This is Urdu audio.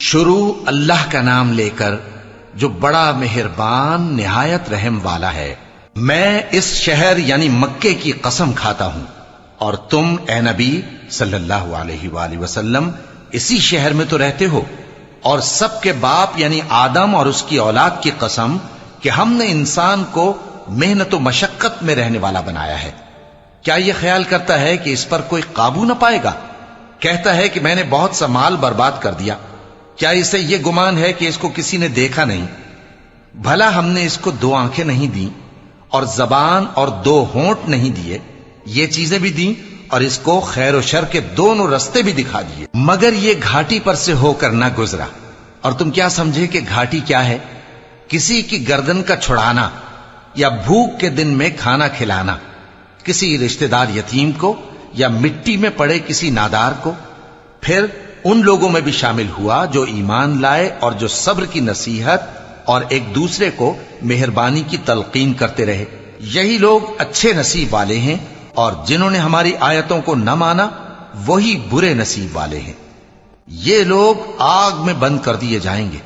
شروع اللہ کا نام لے کر جو بڑا مہربان نہایت رحم والا ہے۔ میں اس شہر یعنی مکے کی قسم کھاتا ہوں، اور تم اے نبی صلی اللہ علیہ وآلہ وسلم اسی شہر میں تو رہتے ہو، اور سب کے باپ یعنی آدم اور اس کی اولاد کی قسم کہ ہم نے انسان کو محنت و مشقت میں رہنے والا بنایا ہے۔ کیا یہ خیال کرتا ہے کہ اس پر کوئی قابو نہ پائے گا؟ کہتا ہے کہ میں نے بہت سا مال برباد کر دیا، کیا اسے یہ گمان ہے کہ اس کو کسی نے دیکھا نہیں؟ بھلا ہم نے اس کو 2 آنکھیں نہیں دیں، اور زبان اور 2 ہونٹ نہیں دیے؟ یہ چیزیں بھی دیں اور اس کو خیر و شر کے دونوں رستے بھی دکھا دیے، مگر یہ گھاٹی پر سے ہو کر نہ گزرا۔ اور تم کیا سمجھے کہ گھاٹی کیا ہے؟ کسی کی گردن کا چھڑانا، یا بھوک کے دن میں کھانا کھلانا، کسی رشتہ دار یتیم کو، یا مٹی میں پڑے کسی نادار کو۔ پھر ان لوگوں میں بھی شامل ہوا جو ایمان لائے اور جو صبر کی نصیحت اور ایک دوسرے کو مہربانی کی تلقین کرتے رہے۔ یہی لوگ اچھے نصیب والے ہیں، اور جنہوں نے ہماری آیتوں کو نہ مانا وہی برے نصیب والے ہیں۔ یہ لوگ آگ میں بند کر دیے جائیں گے۔